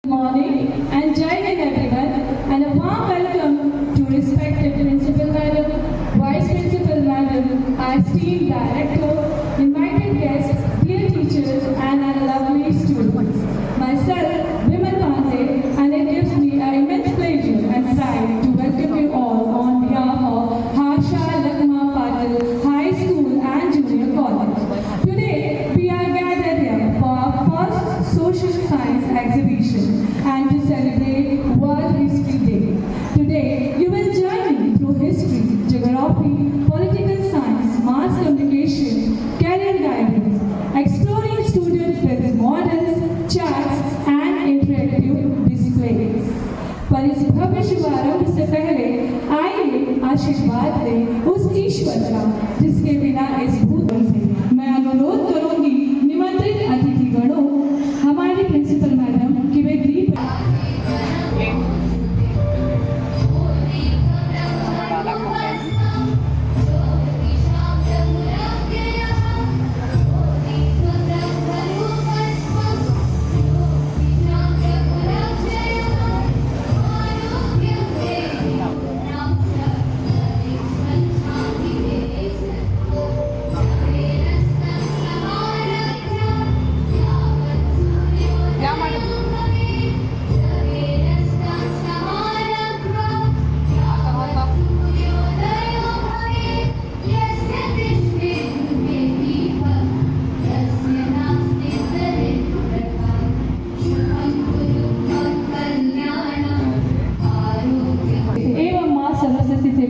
Morning and Jai Hind everyone, and a warm welcome to respected Principal Madam, Vice Principal Madam, our esteemed Director, invited guests, dear teachers, and our lovely students. Myself, Vimal Pandey, and it gives me an immense pleasure and pride to welcome you all on behalf of Harsha Lakma Patil High School and Junior College. Today, we are gathered here for our first Social Science exhibition and to celebrate World History Day. Today, you will join me through history, geography, political science, mass communication, career guidance, exploring students with models, charts, and interactive displays. पर इस भव्य शुभारंभ से पहले आइए आशीर्वाद लें उस ईश्वर का जिसके बिना इस भूतल से मैं अनुरोध करूंगी निमंत्रित अतिथिगणों हमारी प्रिंसिपल मैडम की वे दीप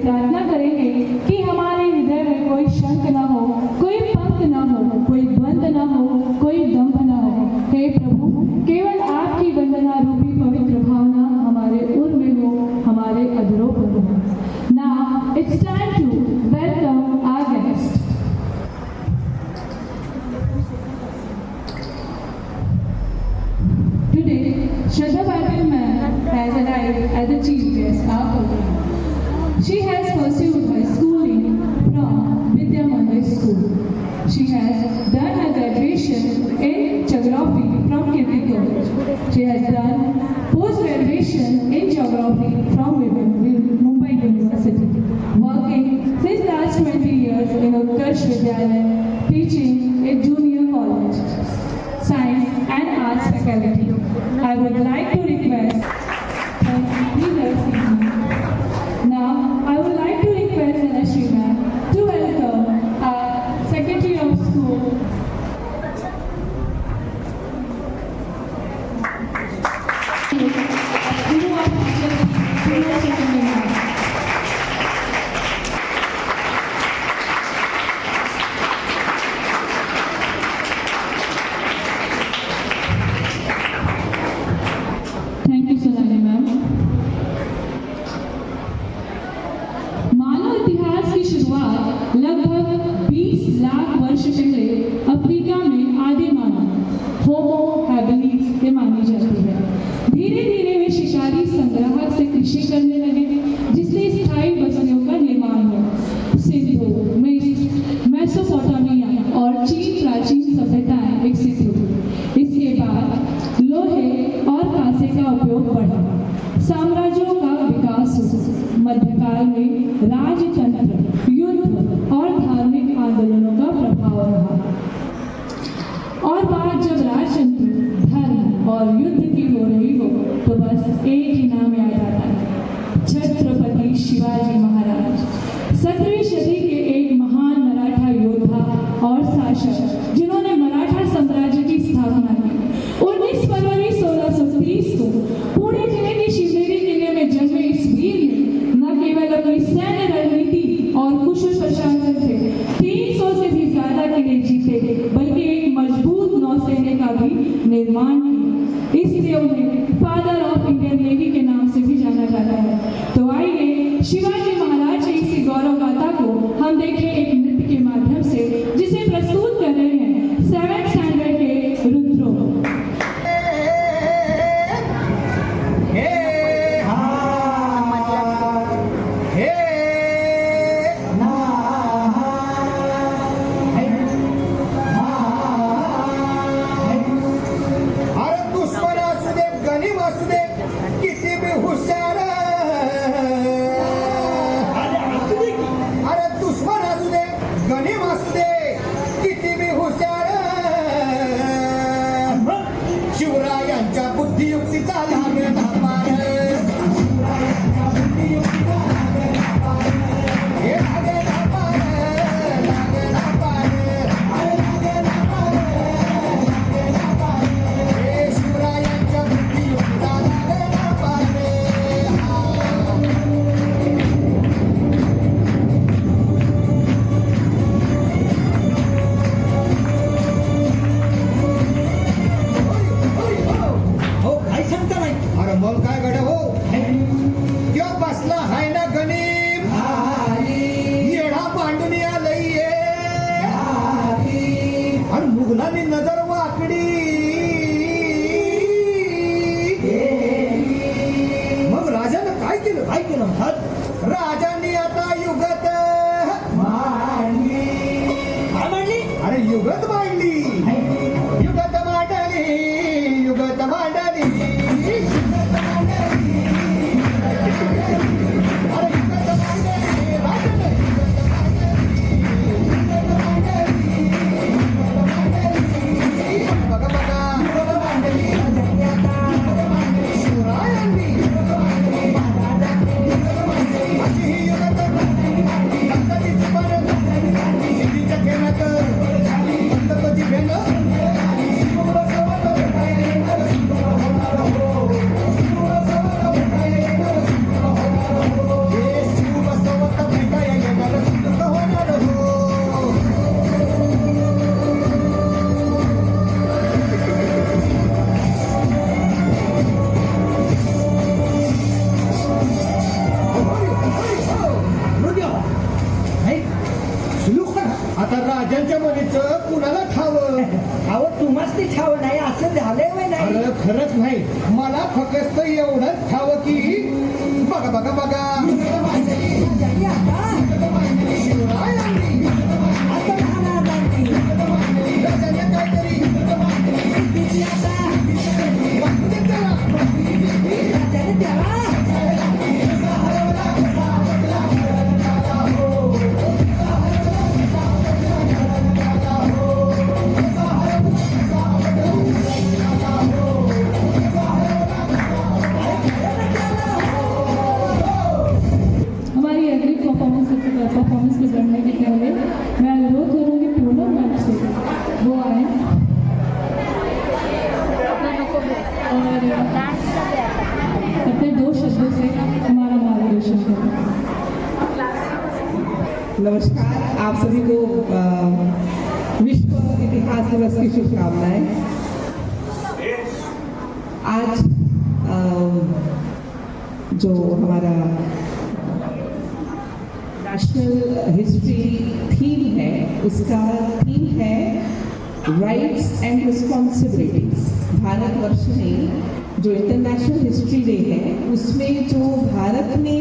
प्रार्थना करेंगे कि हमारे हृदय में कोई शंक न हो, कोई पंख न हो, कोई द्वंद न हो, कोई दंभ न हो। हे प्रभु, केवल आपकी वंदना रूपी पवित्र भावना हमारे उर में हो, हमारे अधरों पर हो। Now it's time to welcome our guest. Today, Shraddha Patil ma'am has arrived as a chief guest our program. She has pursued her schooling from Vidya Mandir School. She has done her graduation in geography from Kirti College. She has done post-graduation in geography from Mumbai University, working since last 20 years in Utkarsh Vidyalaya, teaching in junior college, science and arts faculty. I would like to request now, I would like to request Anashri ma'am to welcome our Secretary of School. Thank you, Sonali ma'am. शुरुआत लगभग 20 लाख वर्ष पहले Africa में आदि मानव Homo habilis के मानी जाती है। धीरे धीरे वे शिकारी संग्राहक से कृषि करने लगे, जिससे स्थायी बस्तियों का निर्माण हुआ। सिंधु, मिस्र, मेसोपोटामिया और चीन प्राचीन सभ्यताएं विकसित हुई। इसके बाद लोहे और कांसे का उपयोग बढ़ा, साम्राज्यों का विकास हुआ। मध्यकाल में राजतंत्र, युद्ध और धार्मिक आंदोलनों का प्रभाव रहा। और बात जब राजतंत्र, धर्म और युद्ध की हो रही हो तो बस एक ही नाम याद आता है, छत्रपति शिवाजी महाराज। 17वीं सदी के एक महान मराठा योद्धा और शासक जिन्होंने मराठा साम्राज्य की स्थापना की। 19 फरवरी 1630 को पुणे जिले के शिवनेरी किले में जन्मे इस वीर ने न केवल अपनी सैन्य रणनीति और कुशल प्रशासन से 300 से भी ज्यादा किले जीते, बल्कि एक मजबूत नौसैन्य का भी निर्माण किया। इसलिए उन्हें फादर ऑफ इंडियन नेवी के नाम से भी जाना जाता है। तो आइए शिवाजी महाराज की इसी गौरव गाथा को हम देखें एक नृत्य के माध्यम से, जिसे प्रस्तुत कर रहे हैं 7th स्टैंडर्ड के रुद्रो। अरे दुश्मन असू दे, गणित गणिम असू दे किती बी हुशार, अरे दुश्मन असू दे गणिम असू दे किती बी हुशार, शिवरायांच्या बुद्धियुक्तीचा लागला पार, शिवरायांच्या बुद्धियुक्तीचा लागला पार, हे लागला पार, लागला पार, लागला पार, लागला पार, हे शिवरायांच्या बुद्धियुक्तीचा लागला पार. हो काय सांगता नाही. अरे मग काय गड हो, त्यो बसला हाय ना गणिम, येडा पांडुनी आलंय आणि मुघलांनी नजर वाकडी, मग राजानं काय केलं? काय केलं म्हणतात? राजांनी आता युगत काय म्हणली? अरे युगत मांडली, युगत मांडली, युगत मांडली, युगत मांडली, अरे युगत मांडली, राजाने युगत मांडली, युगत मांडली, युगत मांडली, बघा बघा युगत मांडली, युगत मांडली, शिवरायांनी युगत मांडली, महाराजांनी युगत मांडली, अशी ही युगत मांडली, गणपतीची परत सिद्धीच्या खेळात गणपतीची भेट मृग्या. नाही, सुलूक करा. आता राजांच्या मुलीचं कुणाला ठावं? अहो तुम्हाच ते ठाव नाही असं झालंय वय नाही. अरे खरंच नाही, मला फक्त एवढंच ठावं की बघा बघा बघा झाली आता. शिवरायांनी आता महाराजांची. राजाने काहीतरी किती आता? वाटते त्याला. राजाने त्याला. हमारी अगली परफॉर्मेंस में बढ़ने के पहले मैं अनुरोध करूँगी पूनम मैम से वो आए और अपने 2 शब्दों से हमारा मार्गदर्शन करें. नमस्कार, आप सभी को विश्व इतिहास दिवस की शुभकामनाएं. आज जो हमारा नेशनल हिस्ट्री थीम है, उसका थीम है राइट्स एंड रिस्पॉन्सिबिलिटीज. भारतवर्ष में जो इंटरनेशनल हिस्ट्री डे है उसमें जो भारत ने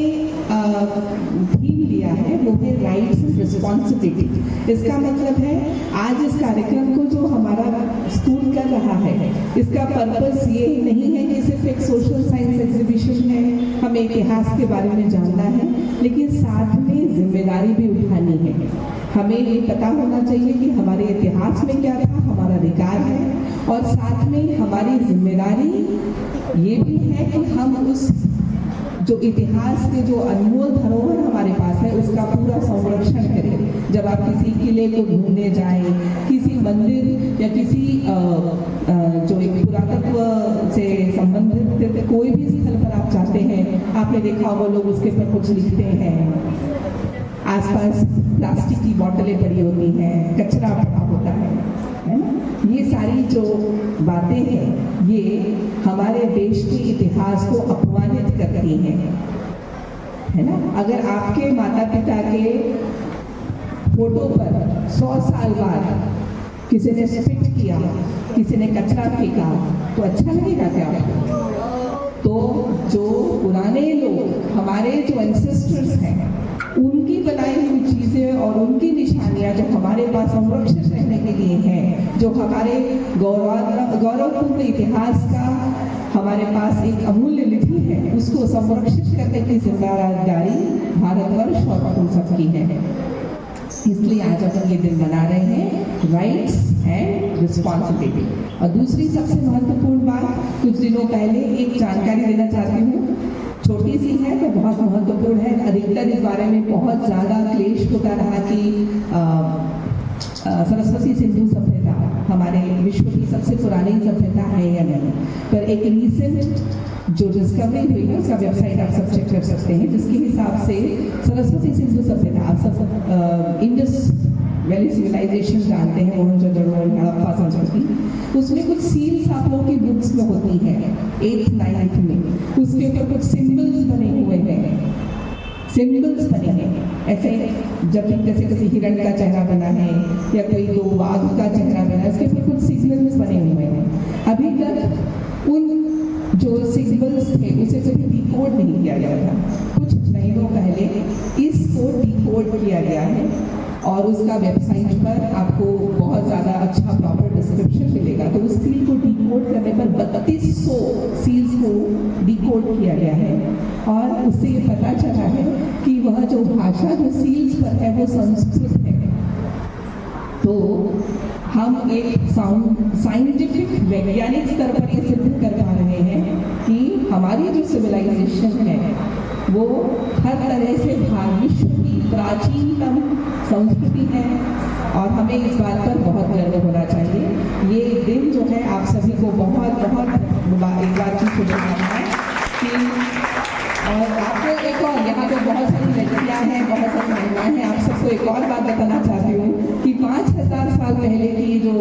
थीम लिया है वो है राइट्स एंड रिस्पॉन्सिबिलिटी. इसका मतलब है आज इस कार्यक्रम को जो हमारा स्कूल कर रहा है इसका पर्पस ये नहीं है कि सिर्फ एक सोशल साइंस एग्जीबिशन है, हमें इतिहास के बारे में जानना है, लेकिन साथ में जिम्मेदारी भी उठानी है. हमें ये पता होना चाहिए कि हमारे इतिहास में क्या था, हमारा अधिकार है, और साथ में हमारी जिम्मेदारी ये भी है कि हम उस जो इतिहास के जो अनमोल धरोहर हमारे पास है उसका पूरा संरक्षण करें. जब आप किसी किले को ढूंढने जाएं, किसी मंदिर या किसी जो एक पुरातत्व से संबंधित कोई भी स्थल पर आप जाते हैं, आपने देखा वो लोग उसके पर कुछ लिखते हैं, आसपास प्लास्टिक की बोतलें पड़ी होती हैं, कचरा पड़ा होता है ना. ये सारी जो बातें हैं ये हमारे देश के इतिहास को अपमानित करती हैं, है ना. अगर आपके माता पिता के फोटो पर 100 साल बाद किसी ने स्पिट किया, किसी ने कचरा फेंका, तो अच्छा लगेगा क्या आपको? तो जो पुराने लोग हमारे जो एंसेस्टर्स हैं उनकी बनाई हुई चीज़ें और उनकी निशानियां जो हमारे पास संरक्षित रहने के लिए हैं, जो हमारे गौरवपूर्ण इतिहास का हमारे पास एक अमूल्य निधि है, उसको संरक्षित करने की जिम्मेदारी भारतवर्ष और हम सबकी है। इसलिए आज हम ये दिन मना रहे हैं, राइट्स एंड रिस्पॉन्सिबिलिटी। और दूसरी सबसे महत्वपूर्ण बात, कुछ दिनों पहले एक जानकारी देना चाहती हूँ, छोटी सी है तो बहुत महत्वपूर्ण है। अधिकतर इस बारे में बहुत ज़्यादा क्लेश होता रहा कि सरस्वती सिंधु सभ्यता हमारे विश्व की सबसे पुरानी सभ्यता है या नहीं। पर एक रीसेंट जो डिस्कवरी हुई है, उसका वेबसाइट आप सब चेक कर सकते हैं, जिसके हिसाब से सरस्वती सिंधु सभ्यता, आप सब इंडस वैली सिविलाइजेशन जानते हैं, मोहनजोदड़ो और हड़प्पा संस्कृति, उसमें कुछ सील्स आप लोगों की बुक्स में होती है 8th 9th में, उसके ऊपर कुछ सिंबल्स बने हुए हैं, सिंबल्स बने हैं ऐसे, जब भी जैसे किसी हिरण का चेहरा बना है या कोई दो बाघ का चेहरा बना है, उसके ऊपर कुछ सिग्नल्स बने हुए हैं। अभी तक उन जो सिग्नल्स थे उसे कभी डिकोड नहीं किया गया था। कुछ महीनों पहले इसको डिकोड किया गया है और उसका वेबसाइट पर आपको बहुत ज़्यादा अच्छा प्रॉपर डिस्क्रिप्शन मिलेगा। तो उस सील को डिकोड करने पर 3200 सील्स को डिकोड किया गया है और उससे ये पता चला है कि वह जो भाषा जो सील्स पर है वो संस्कृत है। तो हम एक साइंटिफिक वैज्ञानिक स्तर पर ये सिद्ध कर पा रहे हैं कि हमारी जो सिविलाइजेशन है वो हर तरह से विश्व की प्राचीनतम संस्कृति है और हमें इस बात पर बहुत गर्व होना चाहिए। ये दिन जो है आप सभी को बहुत बहुत एक बार की शुभकामनाएं कि, और आपको एक और यहाँ पे बहुत सारी लड़कियाँ हैं, बहुत सारी महिलाएं हैं, आप सबको एक और बात बताना चाहती हूँ कि 5000 साल पहले की जो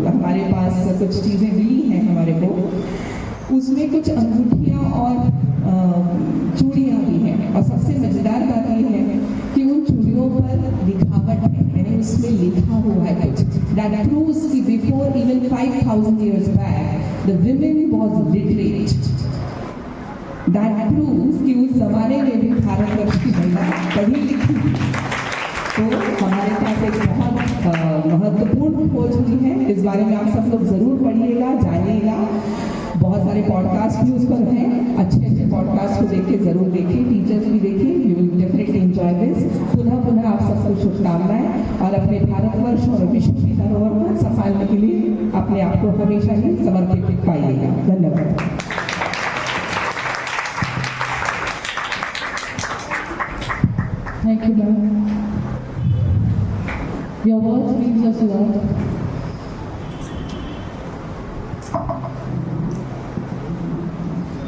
हमारे पास कुछ चीज़ें मिली हैं हमारे को, उसमें कुछ अंगूठियाँ और चूड़ियाँ भी हैं। और सबसे मज़ेदार बात ये है कि उन चूड़ियों पर लिखावट है, यानी उसमें लिखा हुआ है कुछ। That proves कि before even 5000 years back, the women was literate. That proves कि उस जमाने में भी भारतवर्ष की महिला पढ़ी लिखी थी। तो हमारे पास एक बहुत महत्वपूर्ण खोज हुई है, इस बारे में आप सब लोग ज़रूर पढ़िएगा, जानिएगा। बहुत सारे पॉडकास्ट भी उस पर हैं, अच्छे अच्छे पॉडकास्ट को देख के ज़रूर देखिए, टीचर्स भी देखिए, you will definitely enjoy this. पुनः आप सबको शुभकामनाएं और अपने भारतवर्ष और विश्व की धरोहर को संभालने के लिए अपने आप को हमेशा ही समर्पित पाइएगा। धन्यवाद। Thank you, ma'am. Your words means us a lot.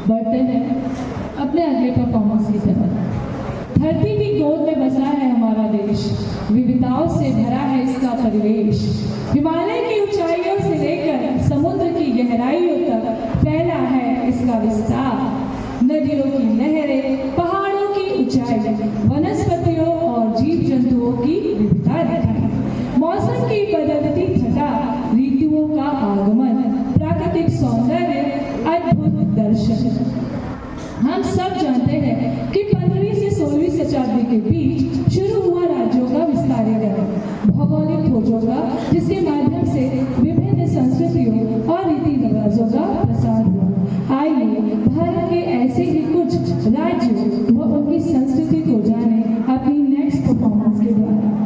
बढ़ते हैं अपने अगले परफॉर्मेंस की तरफ। धरती की गोद में बसा है हमारा देश, विविधताओं से भरा है इसका परिवेश। हिमालय की ऊंचाइयों से लेकर समुद्र की गहराइयों तक फैला है इसका विस्तार। नदियों की लहरें, पहाड़ों की ऊंचाई, वनस्पतियों और जीव जंतुओं की विविधता दिखाई। मौसम की बदलती छटा, ऋतुओं का आगमन, प्राकृतिक सौंदर्य, अद्भुत दर्शन। हम सब जानते हैं कि 15वीं से 16वीं शताब्दी के बीच शुरू हुआ राज्यों का विस्तारीकरण, भौगोलिक खोजों का, जिसके माध्यम से विभिन्न संस्कृतियों और रीति रिवाजों का प्रसार हुआ। आइए भारत के ऐसे ही कुछ राज्यों व उनकी संस्कृति को जाने अपनी नेक्स्ट परफॉर्मेंस के द्वारा।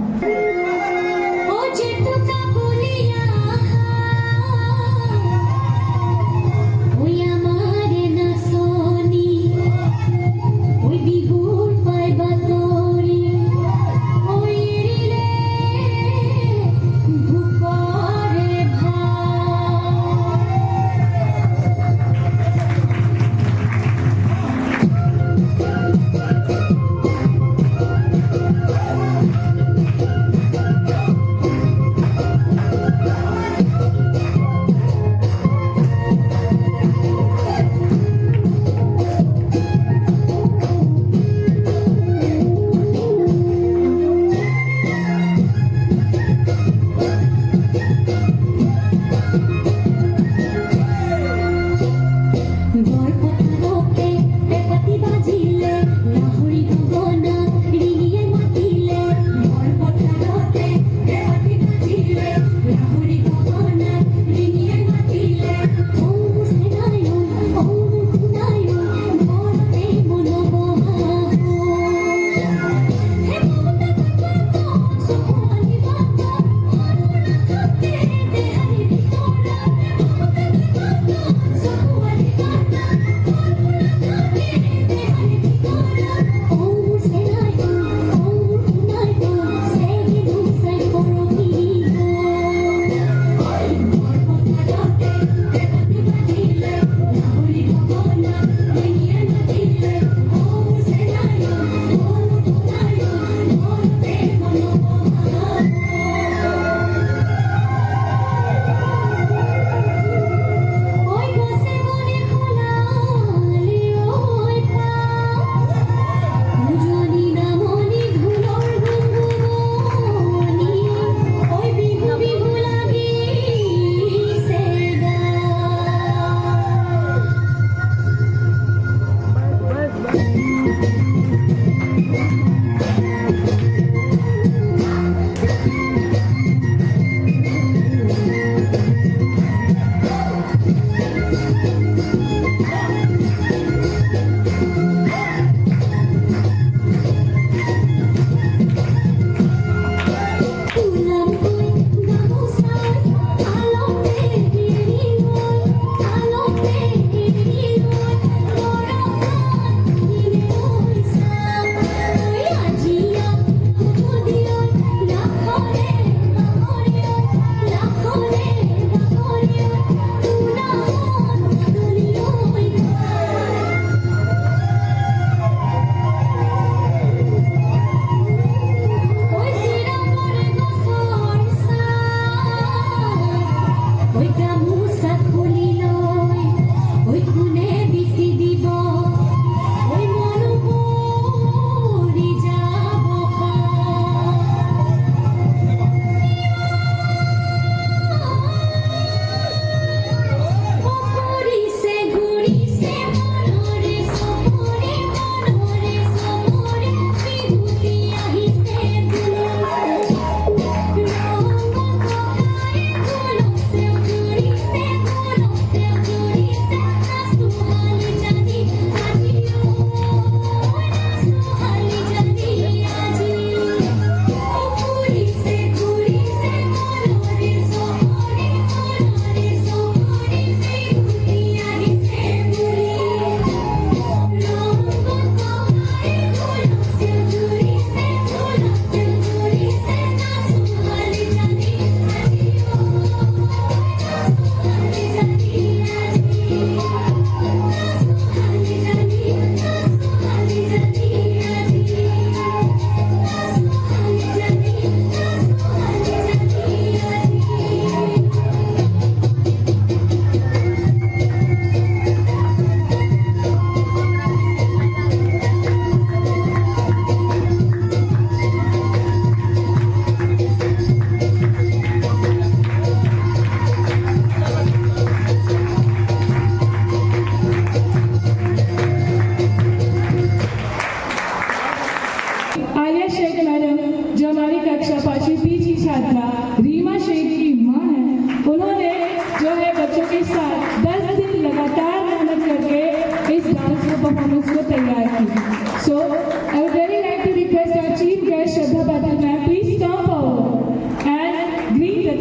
I would very like to request our chief guest, Shraddha Patil ma'am, please come forward and greet the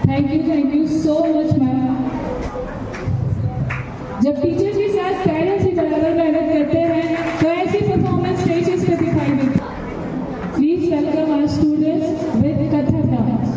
Thank you so much ma'am. जब टीचर्स के साथ पेरेंट्स भी बराबर मेहनत करते हैं तो ऐसी परफॉर्मेंस स्टेजेस पे दिखाई देती है। Please welcome our students with Kathak dance.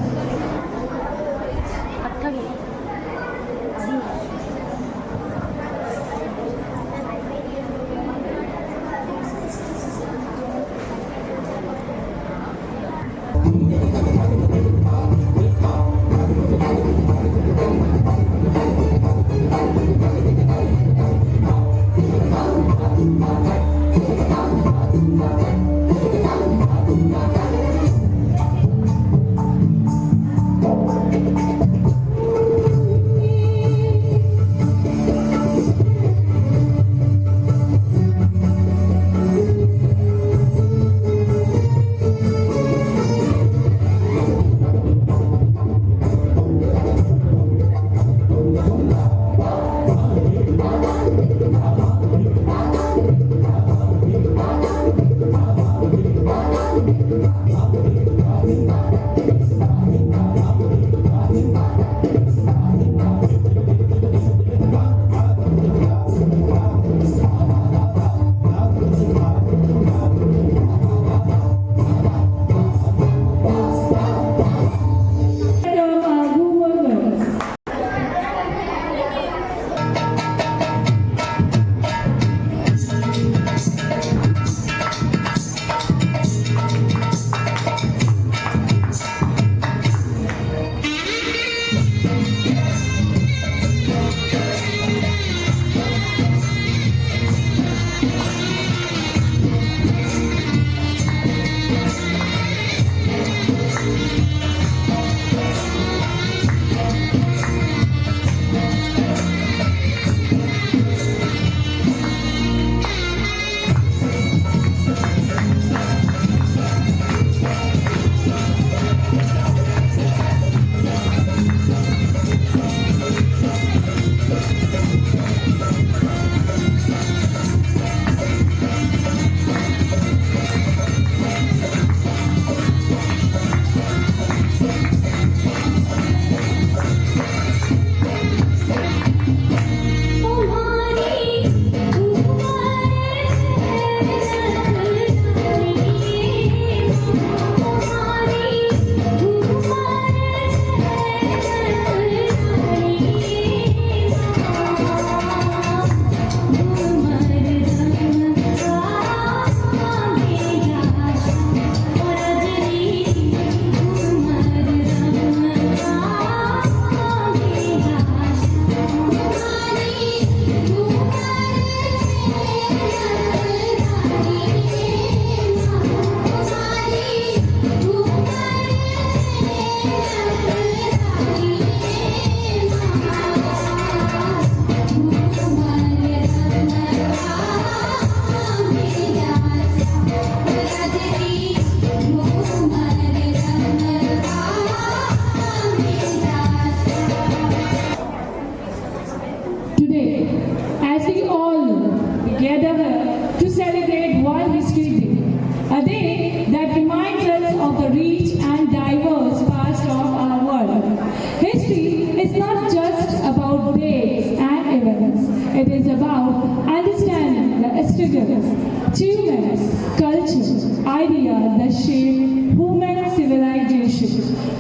achievements, culture, ideas that shape human civilization.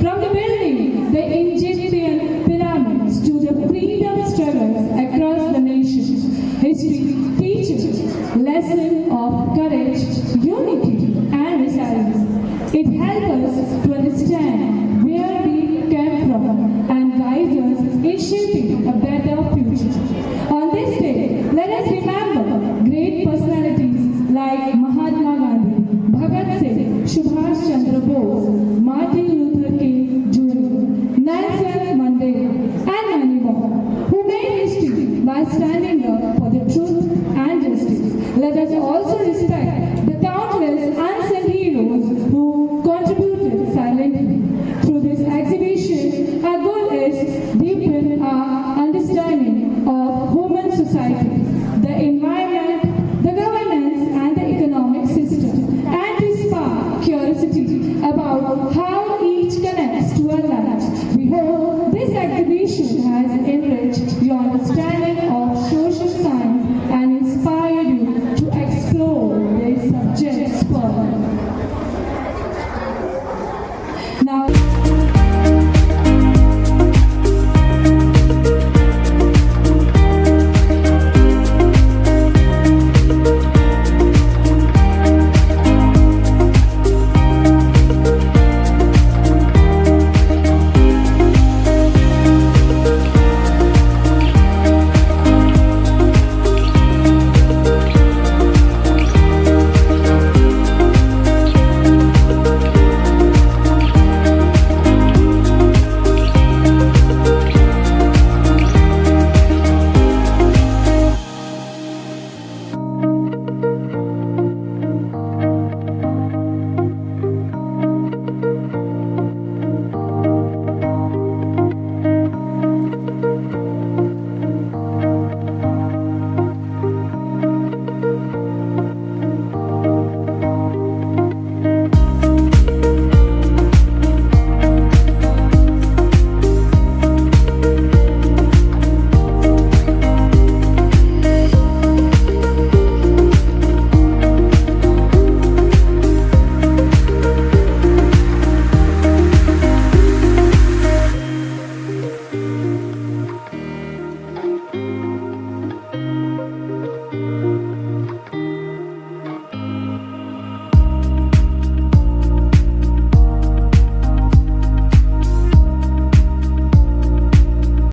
From the building the Egyptian pyramids to the freedom struggles across the nations, history teaches lesson of courage, unity, and resilience. It helps us to understand where we came from and guides us in shaping a better future. On this day, let us remember great personalities like Mahatma Gandhi, Bhagat Singh, Subhash Chandra Bose, Martin Luther King Jr., Nelson Mandela, and many more, who made history by standing up for the truth and justice. Let us also respect the countless unsung heroes who contributed silently Now